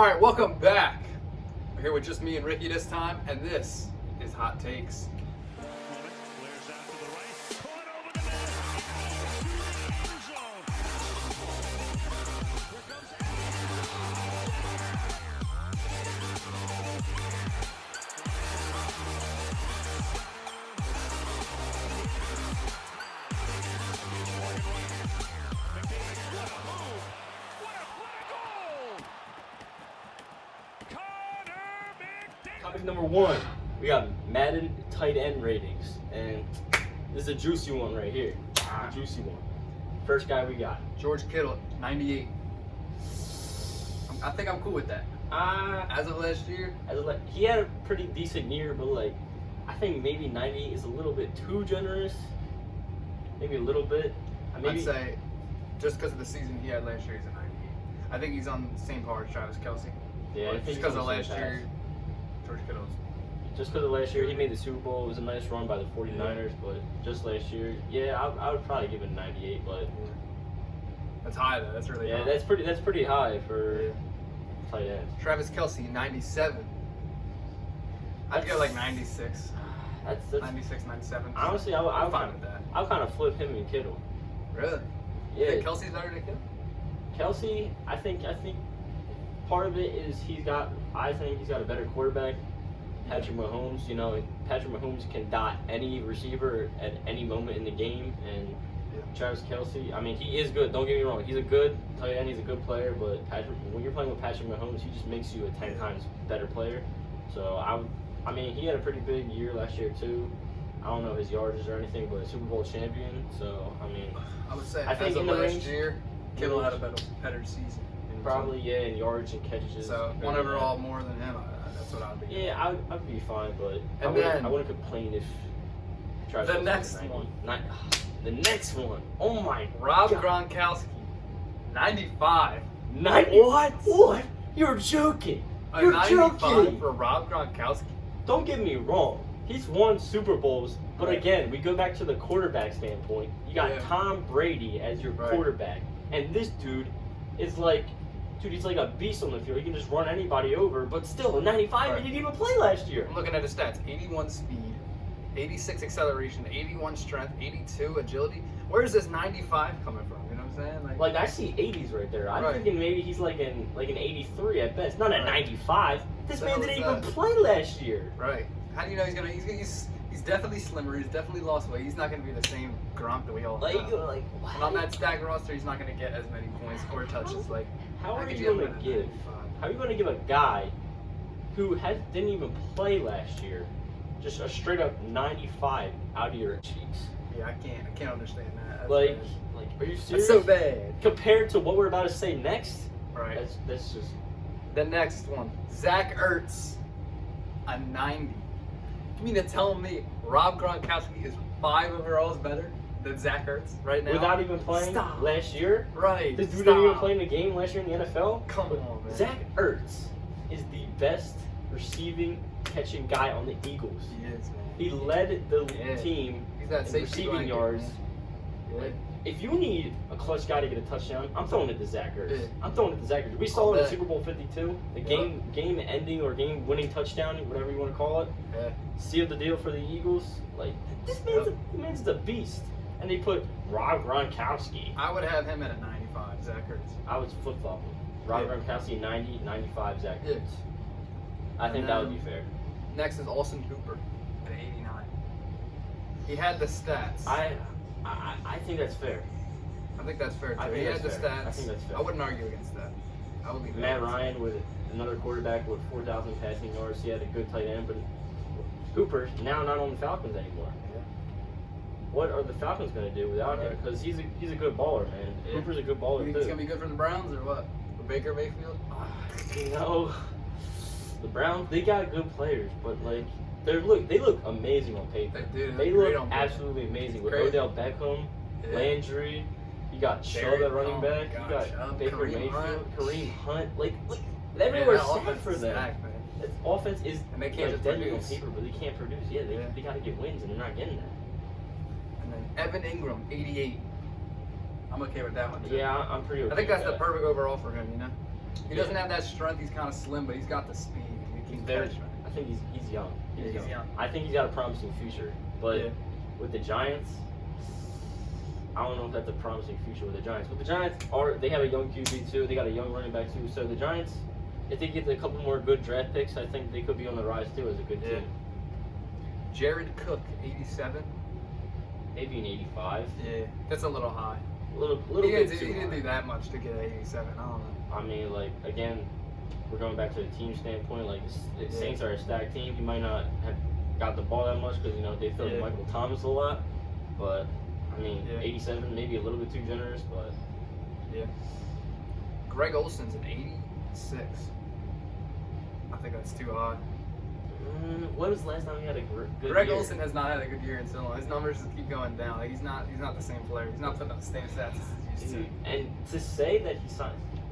All right, welcome back. We're here with just me and Ricky this time, and this is Hot Takes. Topic number one, we got Madden tight end ratings, and this is a juicy one right here. A juicy one. First guy we got. George Kittle, 98. I think I'm cool with that. As of last year, He had a pretty decent year, but like, I think maybe 98 is a little bit too generous. Maybe a little bit. I'd say just because of the season he had last year, he's a 98. I think he's on the same par as Travis Kelce. Yeah, just because of last year, George Kittle. Just because of last year, he made the Super Bowl. It was a nice run by the 49ers, but just last year, I would probably give it a 98, but that's high though. That's really high. That's pretty high for tight end. Travis Kelce, 97. I'd go like 96. That's 96, 97. Honestly, I'm fine with that. I'll kind of flip him and Kittle. Really? Yeah. You think Kelsey's better than Kittle? Kelce, I think part of it is I think he's got a better quarterback. Patrick Mahomes, Patrick Mahomes can dot any receiver at any moment in the game, and Travis Kelce, I mean, he is good. Don't get me wrong, he's a good tight end, he's a good player, but when you're playing with Patrick Mahomes, he just makes you a 10 times better player. So I mean, he had a pretty big year last year too. I don't know his yards or anything, but Super Bowl champion. So I mean, I would say I think as of in the last range, year, Kittle had a better season. Probably in yards and catches. So one overall more than him. That's what I'd be. Yeah, I'd be fine, but I wouldn't complain if. Travis The next one. The next one. Oh my Rob God. Gronkowski, 95. 90. What? You're joking. You're 95 joking. for Rob Gronkowski. Don't get me wrong. He's won Super Bowls, but again, we go back to the quarterback standpoint. You got Tom Brady as your quarterback, and this dude is like, he's like a beast on the field. He can just run anybody over, but still, a 95, he didn't even play last year. I'm looking at his stats: 81 speed, 86 acceleration, 81 strength, 82 agility. Where's this 95 coming from? You know what I'm saying? Like I see 80s right there. I'm thinking maybe he's like an 83 at best, not a 95. This man didn't even play last year. Right. How do you know he's definitely slimmer. He's definitely lost weight. He's not going to be the same Gronk that we all know. And on that stack roster, he's not going to get as many points or touches. How are you going to give a guy who didn't even play last year just a straight up 95 out of your cheeks? Yeah, I can't understand that. Are you serious? That's so bad. Compared to what we're about to say next, right? That's just the next one. Zach Ertz, a 90. You mean to tell me Rob Gronkowski is 5 overalls better than Zach Ertz right now? Without even playing last year? Right. This dude didn't even play in the game last year in the NFL? Come on, man. Zach Ertz is the best receiving, catching guy on the Eagles. He is, man. He led the team in receiving yards. If you need a clutch guy to get a touchdown, I'm throwing it to Zach Ertz. We saw it in Super Bowl 52, the game-ending or game-winning touchdown, whatever you want to call it. Yeah. Sealed the deal for the Eagles. This man's a beast. And they put Rob Gronkowski. I would have him at a 95, Zach Ertz. I was flip-flopping. Rob Gronkowski 90, 95 Zach Ertz. I think that would be fair. Next is Austin Hooper at 89. He had the stats. I think that's fair. I think that's fair too. He had the fair. stats. I think that's fair. I wouldn't argue against that. I would leave Matt Ryan with another quarterback with 4,000 passing yards. He had a good tight end, but Hooper now not on the Falcons anymore. Yeah. What are the Falcons going to do without him? Because he's a good baller, man. Yeah. Hooper's a good baller too. He's going to be good for the Browns or what? For Baker Mayfield? The Browns, they got good players, but they look amazing on paper. They look absolutely amazing with Odell Beckham, Landry. You got Chubb at running back. You got Baker Mayfield, Kareem Hunt. Everywhere's set for them. Offense is and they can't deadly on paper, but they can't produce. Yeah, they got to get wins, and they're not getting that. And then Evan Ingram, 88. I'm okay with that one too. Yeah, I'm pretty okay. I think that's the perfect overall for him. He doesn't have that strength. He's kind of slim, but he's got the speed. He's very. I think he's young. He's young. I think he's got a promising future. But with the Giants, I don't know if that's a promising future with the Giants. But the Giants they have a young QB too. They got a young running back too. So the Giants, if they get a couple more good draft picks, I think they could be on the rise too as a good team. Jared Cook, 87. Maybe an 85. Yeah, that's a little high. A little He bit didn't, too he didn't high. do that much to get an 87. I don't know. I mean, like, again, we're going back to the team standpoint. Like, the Saints are a stacked team. He might not have got the ball that much because, you know, they throw to Michael Thomas a lot. But, I mean, 87, maybe a little bit too generous, but. Yeah. Greg Olson's an 86. I think that's too high. When was the last time he had a good Greg year? Olson has not had a good year in so long. His numbers just keep going down. Like he's not the same player. He's not putting up the same stats as he used to. And to say that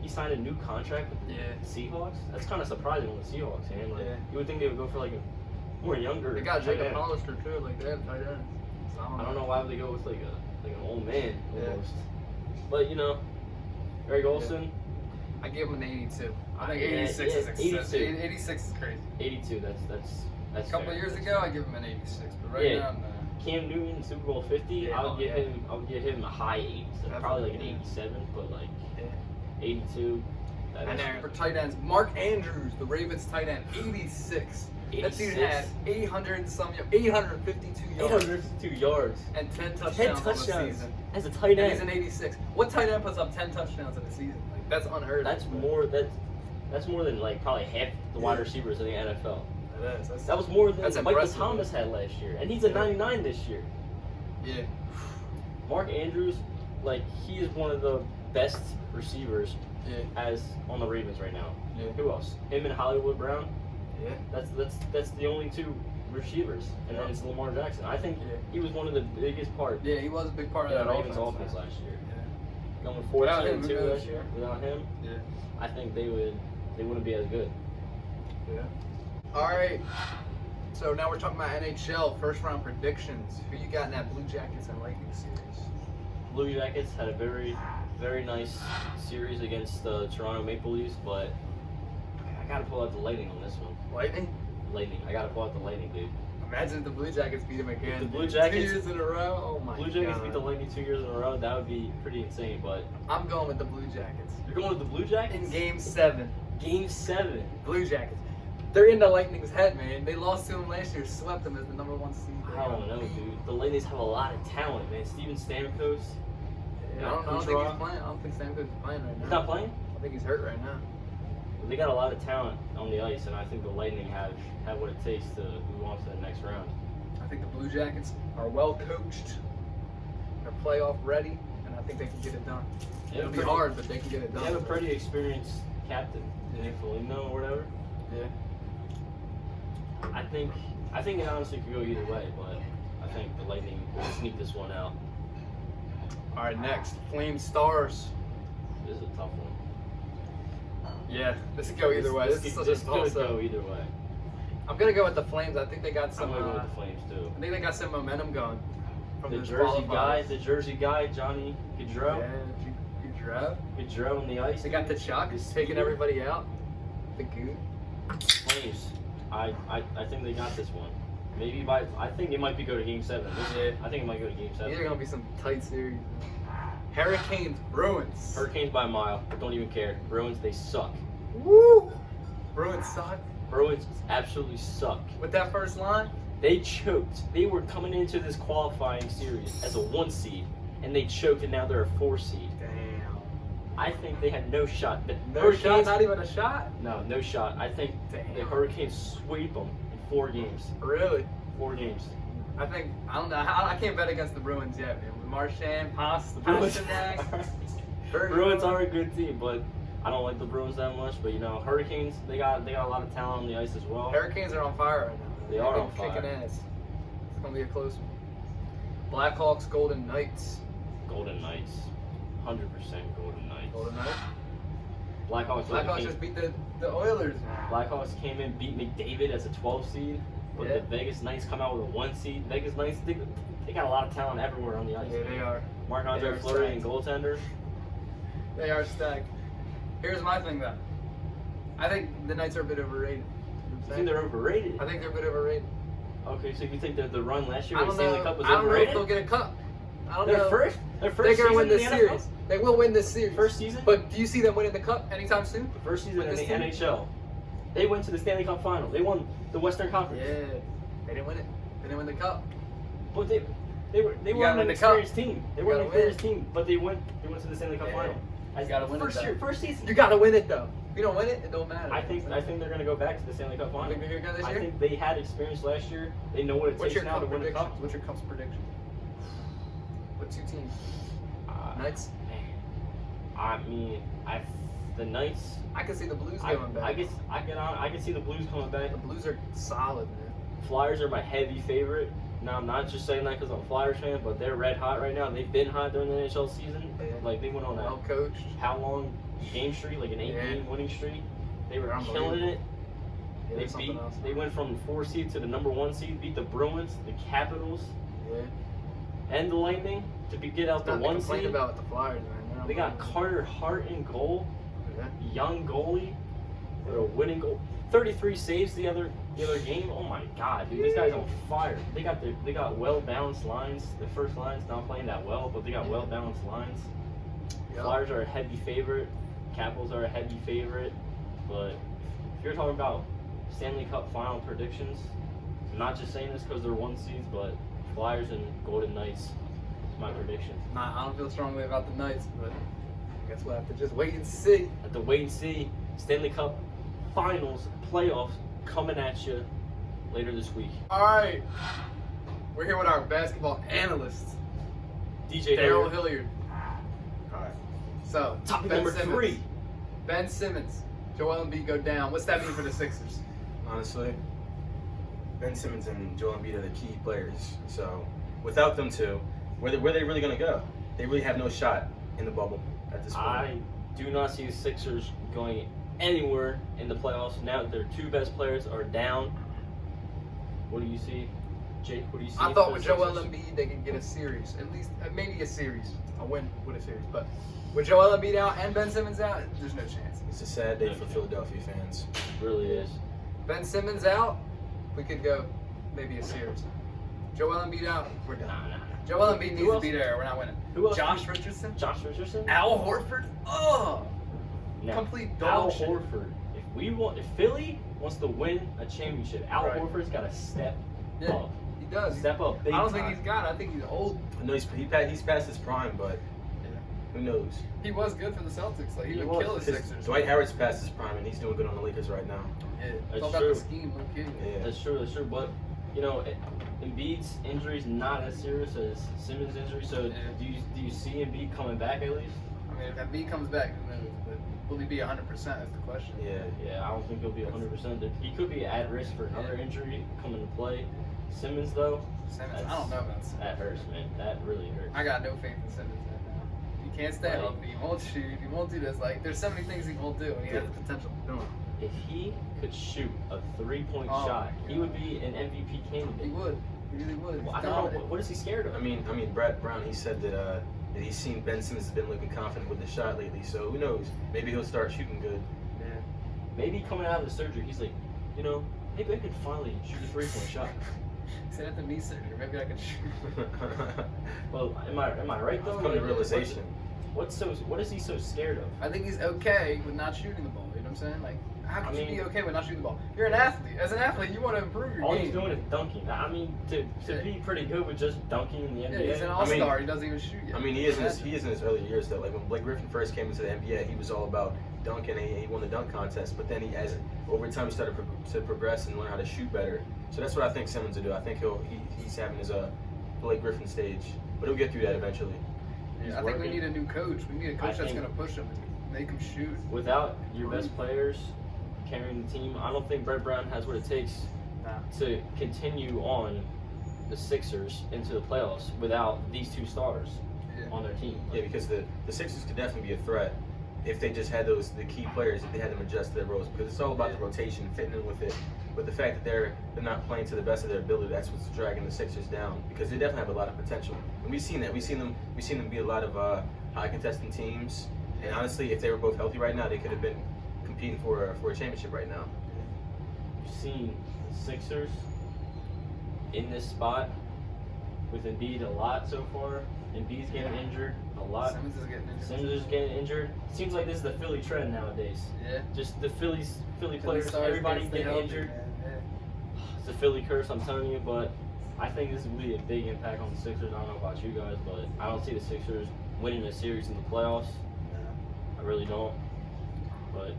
he signed a new contract with the Yeah. Seahawks, that's kind of surprising with the Seahawks, man. Like, you would think they would go for like a more younger. They got tight Jacob end. Hollister too. Like they have tight ends. So I don't know why would they go with like an old man almost. Yeah. But you know, Greg Olson. I give him an 82. I think Yeah, 86 is excessive. 82. 86 is crazy. 82. That's A couple fair. years ago, I give him an 86, but right now, no. Cam Newton, Super Bowl 50. Yeah, I would give him a high 80s. So probably like an 87, but like 82. And then for tight ends, Mark Andrews, the Ravens tight end, 86. That dude 86. had 852 yards 852 yards. and 10 touchdowns, 10 on the touchdowns season. as a tight And he's end. an 86. What tight end puts up 10 touchdowns in a season? Like that's unheard of. That's more than like probably half the wide receivers in the NFL. It is. That was more than That's Michael impressive. Thomas had last year, and he's a 99 this year. Yeah. Mark Andrews, like he is one of the best receivers as on the Ravens right now. Yeah. Who else? Him and Hollywood Brown. Yeah. That's the only two receivers, and then it's Lamar Jackson. I think he was one of the biggest part. Yeah, he was a big part of of that Ravens offense last year. Yeah. Going Without him, 14-2 who knows? last year. Without him, Yeah. I think they wouldn't be as good. Yeah. All right. So now we're talking about NHL first round predictions. Who you got in that Blue Jackets and Lightning series? Blue Jackets had a very, very nice series against the Toronto Maple Leafs, but I gotta pull out the Lightning on this one. Lightning? Lightning. I gotta pull out the Lightning, dude. Imagine if the Blue Jackets beat them again. The Blue 2 Jackets- years in a row. Oh my Blue Jackets God. beat the Lightning 2 years in a row. That would be pretty insane. But I'm going with the Blue Jackets. you're going with the Blue Jackets In Game 7. Game 7. Blue Jackets. They're in the Lightning's head, man. They lost to them last year, swept them as the #1 seed. I don't know, dude. The Lightnings have a lot of talent, man. Steven Stamkos. Yeah, I don't think he's playing. I don't think Stamkos is playing right now. He's not playing. I think he's hurt right now. They got a lot of talent on the ice, and I think the Lightning have what it takes to move on to the next round. I think the Blue Jackets are well coached. They're playoff ready, and I think they can get it done. It'll be hard, but they can get it done. They have a pretty experienced captain, Nick Foligno or whatever. Yeah. I think it honestly could go either way, but I think the Lightning will sneak this one out. All right, next, Flame Stars. This is a tough one. Yeah, this could go either way. This is such a could toss-up. go either way. I'm gonna go with the Flames. I think they got I'm some. gonna go with the Flames too. I think they got some momentum going. From The this Jersey guy, Johnny Gaudreau. Yeah, Gaudreau. Gaudreau on the ice. They got the Chuck, This taking year. everybody out. The Goon. Flames. I think they got this one. I think it might go to Game 7. I think it might go to Game 7. These are gonna be some tight series. Hurricanes, Bruins. Hurricanes by a mile. Don't even care. Bruins, they suck. Woo! Bruins suck. Bruins absolutely suck. With that first line, They choked. They were coming into this qualifying series as a 1 seed, and they choked, and now they're a 4 seed. damn. I think they had no shot. But No shot, not even a shot. No, no shot. I think Damn. the Hurricanes sweep them in 4 games. Really? 4 games. I don't know. I can't bet against the Bruins yet, man. With Marchand, The Bruins, Pasternak. Bruins are a good team, but I don't like the Bruins that much. But you know, Hurricanes, they got a lot of talent on the ice as well. Hurricanes are on fire right now. They are They've on been fire. kicking ass. It's gonna be a close one. Blackhawks, Golden Knights. Golden Knights, 100% Golden Knights. Golden Knights. Blackhawks Just beat the Oilers. Blackhawks came in, beat McDavid as a 12 seed, but Yeah. the Vegas Knights come out with a 1 seed. Vegas Knights, they got a lot of talent everywhere on the ice. Yeah, they are. Marc-Andre They are Fleury stacked. and goaltender. They are stacked. Here's my thing though. I think the Knights are a bit overrated. You think they're overrated? I think they're a bit overrated. Okay, so you think that the run last year I with don't Stanley know. Cup was I don't know overrated? if they'll get a cup. I don't Their know. first They're season gonna win in this the series. NFL? They will win this series. First season? But do you see them winning the cup anytime soon? The first season With in the this team? NHL. They went to the Stanley Cup final. They won the Western Conference. Yeah. They didn't win it. They didn't win the cup. But they were gotta an win the cup. experienced team. They were an gotta win experienced team, but they went to the Stanley Cup Yeah. final. You gotta win it, though. First season. You gotta win it though. If you don't win it, it don't matter. I think they're gonna go back to the Stanley Cup final. think they're gonna go this I year? think they had experience last year. They know what it What's takes your now to cup win the prediction? cup. What's your cup's prediction? What two teams? Knights. I mean, the Knights. I can see the Blues I going back. can see the Blues coming back. The Blues are solid, man. Flyers are my heavy favorite. Now, I'm not just saying that because I'm a Flyers fan, but they're red hot right now. They've been hot during the NHL season. Yeah. Like, they went on Well that coached. how long game streak, like an 8-game winning streak. They were They're killing it. Yeah, They there's something else. They went from the 4 seed to the number 1 seed, beat the Bruins, the Capitals, Yeah. and the Lightning to get out the Nothing to 1 complain seed. about with the Flyers, man. They got Carter Hart in goal, Yeah. young goalie, with a winning goal. 33 saves the other game. Oh my God, dude, this guy's on fire. They got well balanced lines. The first line's not playing that well, but they got well balanced lines. Yep. Flyers are a heavy favorite. Capitals are a heavy favorite. But if you're talking about Stanley Cup final predictions, I'm not just saying this because they're 1 seeds, but Flyers and Golden Knights is my prediction. I don't feel strongly about the Knights, but I guess we'll have to just wait and see. At the wait and see, Stanley Cup Finals playoffs coming at you later this week. All right. We're here with our basketball analyst, DJ Daryl Hillard. Hilliard. All right. So, Topic Ben number Simmons. 3. Ben Simmons, Joel Embiid go down. What's that mean for the Sixers? Honestly, Ben Simmons and Joel Embiid are the key players. So without them two, where are they really going to go? They really have no shot in the bubble at this point. I do not see the Sixers going anywhere in the playoffs. Now that their 2 best players are down. What do you see, Jake? What do you see? I thought for with the Joel Sixers? Embiid they could get a series, at least maybe a series, a win with a series. But with Joel Embiid out and Ben Simmons out, there's no chance. It's a sad day for Philadelphia fans. It really is. Ben Simmons out, we could go maybe a series. Joel Embiid out, we're done. Nah. Joel Embiid needs to else? be there. We're not winning. Who else? Josh Richardson, Josh Richardson? Al Horford. Oh, Now, complete Al dog shit. Horford. If Philly wants to win a championship, Al Right. Horford's got to step Yeah, up. he does. Step up big I don't time. think he's got it. I think he's old. No, he's past his prime, but who knows? He was good for the Celtics. Like he He would was. kill the Because Sixers. Dwight Howard's past his prime, and he's doing good on the Lakers right now. Yeah, it's That's all about true. the scheme, no kidding. Yeah. That's true. But Embiid's injury is not as serious as Simmons' injury. So Yeah. do you see Embiid coming back at least? I mean, if Embiid comes back, who knows? But will he be 100%? That's the question. Yeah. Yeah, I don't think he'll be 100%. He could be at risk for another injury coming to play. Simmons though, Simmons, I don't know about Simmons. that hurts, man. That really hurts. I got no faith in Simmons right now. He can't stay Right. healthy. He won't shoot. He won't do this. Like, there's so many things he won't do, and he has the potential to do them. If he could shoot a 3-point Oh, shot, my he would be an MVP candidate. He would. He really would. Well, He's I don't know. dominant. What is he scared of? I mean, Brett Brown, he said that he's seen Ben Simmons has been looking confident with the shot lately. So who knows? Maybe he'll start shooting good. Yeah. Maybe coming out of the surgery, he's like, maybe I could finally shoot a 3-point shot. He said at the knee surgery, maybe I could shoot. Well, am I right though? I've come to Like, realization. What is he so scared of? I think he's okay with not shooting the ball. You know what I'm saying? Like, how could I you mean- be okay with not shooting the ball? You're an athlete. As an athlete, you want to improve your All game. he's doing is dunking. I mean, to Yeah. be pretty good with just dunking in the Yeah, NBA. he's an all-star. He doesn't even shoot yet. I mean, he is in his early years though. Like when Blake Griffin first came into the NBA, he was all about dunking. And he won the dunk contest. But then over time, he started to progress and learn how to shoot better. So that's what I think Simmons will do. I think he's having his Blake Griffin stage, but he'll get through that eventually. He's I think we working. need a new coach. We need a coach I that's think- going to push him and make him shoot. Without your best players carrying the team, I don't think Brett Brown has what it takes Nah. to continue on the Sixers into the playoffs without these 2 stars Yeah. on their team. Yeah, because the Sixers could definitely be a threat if they just had the key players, if they had them adjust to their roles. Because it's all about the rotation, fitting in with it. But the fact that they're not playing to the best of their ability, that's what's dragging the Sixers down. Because they definitely have a lot of potential, and we've seen that. We've seen them beat a lot of high contesting teams. And honestly, if they were both healthy right now, they could have been competing for a championship right now. You've seen the Sixers in this spot with Embiid a lot so far. Embiid's getting injured a lot. Simmons is getting injured. Simmons is getting injured. Seems like this is the Philly trend nowadays. Yeah. Just the Philly players, stars everybody can't stay getting healthy, injured. man. Yeah. It's a Philly curse, I'm telling you, but I think this will be a big impact on the Sixers. I don't know about you guys, but I don't see the Sixers winning a series in the playoffs. I really don't. But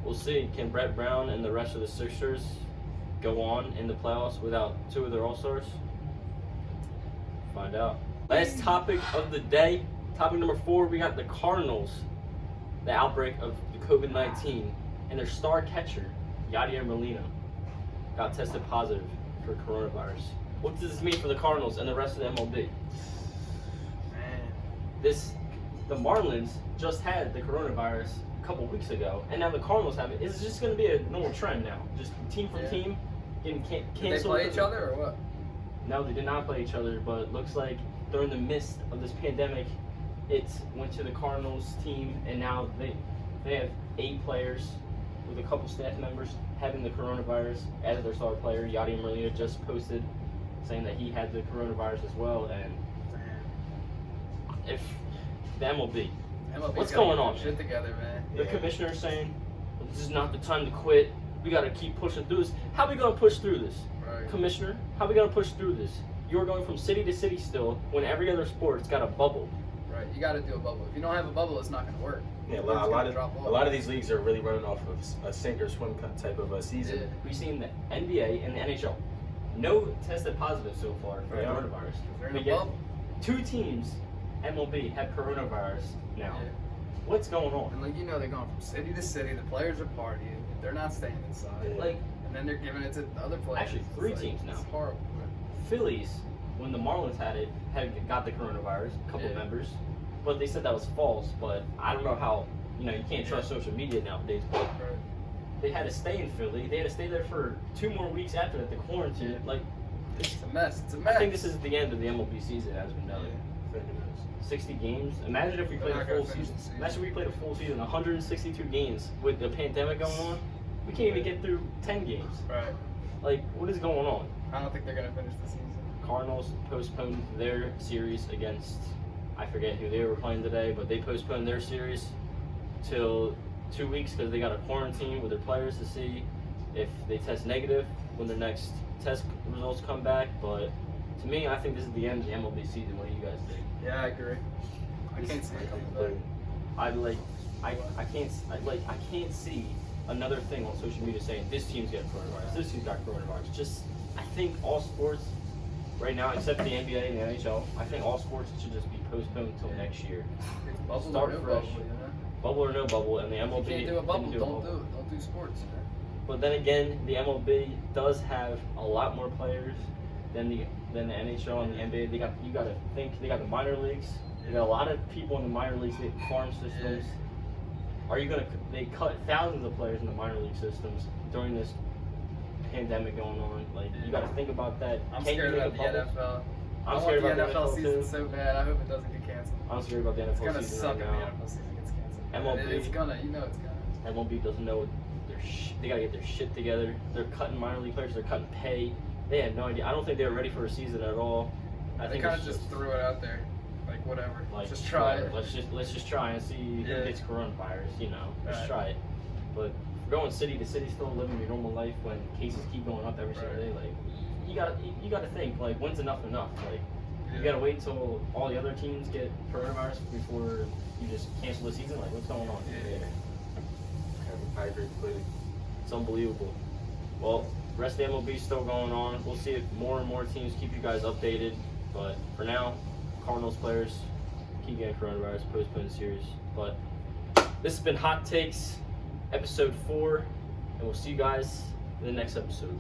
we'll see. Can Brett Brown and the rest of the Sixers go on in the playoffs without two of their All-Stars? Find out. Last topic of the day. Topic number 4, we got the Cardinals. The outbreak of the COVID-19. And their star catcher, Yadier Molina, got tested positive for coronavirus. What does this mean for the Cardinals and the rest of the MLB? Man. The Marlins just had the coronavirus a couple weeks ago, and now the Cardinals have it. It's just going to be a normal trend now. Just team from team getting canceled. Did they play each other or what? No, they did not play each other, but it looks like during the midst of this pandemic, it went to the Cardinals team, and now they have 8 players with a couple staff members having the coronavirus as their star player. Yadier Molina just posted saying that he had the coronavirus as well, and if the MLB's what's going on? Shit together, man. The commissioner's saying this is not the time to quit. We got to keep pushing through this. How are we going to push through this, Right. Commissioner? How are we going to push through this? You're going from city to city still, when every other sport's got a bubble. Right. You got to do a bubble. If you don't have a bubble, it's not going to work. Yeah, a It's lot gonna drop off. of these leagues are really running off of a sink or swim type of a season. Yeah. We've seen the NBA and the NHL. No tested positive so far for Yeah. coronavirus. They're in But a yet, bubble. 2 teams, MLB, have coronavirus now. Yeah. What's going on? And like they're going from city to city. The players are partying. They're not staying inside. Yeah. Like, And then they're giving it to other players. Actually, It's 3 like, teams now. It's horrible. Phillies, when the Marlins had got the coronavirus, a couple Yeah. members, but they said that was false. But I don't know how, you can't trust social media nowadays, but Right. they had to stay in Philly. They had to stay there for 2 more weeks after that, the quarantine. Yeah. Like, It's a mess. It's a mess. I think this is the end of the MLB season as we know it. 60 games. Imagine if we They're played a not gonna full finish season. the season. Imagine we played a full season, 162 games with the pandemic going on. We can't even get through 10 games. Right. Like, what is going on? I don't think they're gonna finish the season. Cardinals postponed their series against, I forget who they were playing today, but they postponed their series till 2 weeks because they got a quarantine with their players to see if they test negative when their next test results come back. But to me, I think this is the end of the MLB season. What do you guys think? Yeah, I agree. I can't see it coming back. I can't see another thing on social media saying this team's got coronavirus, this team's got coronavirus. Just, I think all sports right now, except the NBA and the NHL, I think all sports should just be postponed until next year. It's bubble Start or no fresh. bubble, Bubble or no bubble, and the If MLB you can't do a bubble, didn't don't do it. Don't do sports. But then again, the MLB does have a lot more players than the NHL and the NBA. You got to think they got the minor leagues. They got a lot of people in the minor leagues, the farm systems. They cut thousands of players in the minor league systems during this pandemic going on. Like, you got to think about that. I'm Can you scared make a about the bubble? NFL. I'm I scared want the about the NFL season too. so bad. I hope it doesn't get canceled. I'm scared about the It's NFL gonna season suck right if now. the NFL season gets canceled. MLB. It's gonna. You know it's gonna. MLB doesn't know they gotta get their shit together. They're cutting minor league players. They're cutting pay. They had no idea. I don't think they were ready for a season at all. I They think kind it's of just threw it out there, like whatever. like, Just try whatever. it. Let's just try and see Yeah. who gets coronavirus. Let's Right. try it. But going city to city, still living your normal life when cases keep going up every single Right. day. Like, you gotta think, like, when's enough enough? Like, you Yeah. gotta wait until all the other teams get coronavirus before you just cancel the season. Like, what's going on? Yeah. I agree completely. It's unbelievable. Well, rest of the MLB is still going on. We'll see if more and more teams keep you guys updated. But for now, Cardinals players keep getting coronavirus, postponed series. But this has been Hot Takes, episode 4, and we'll see you guys in the next episode.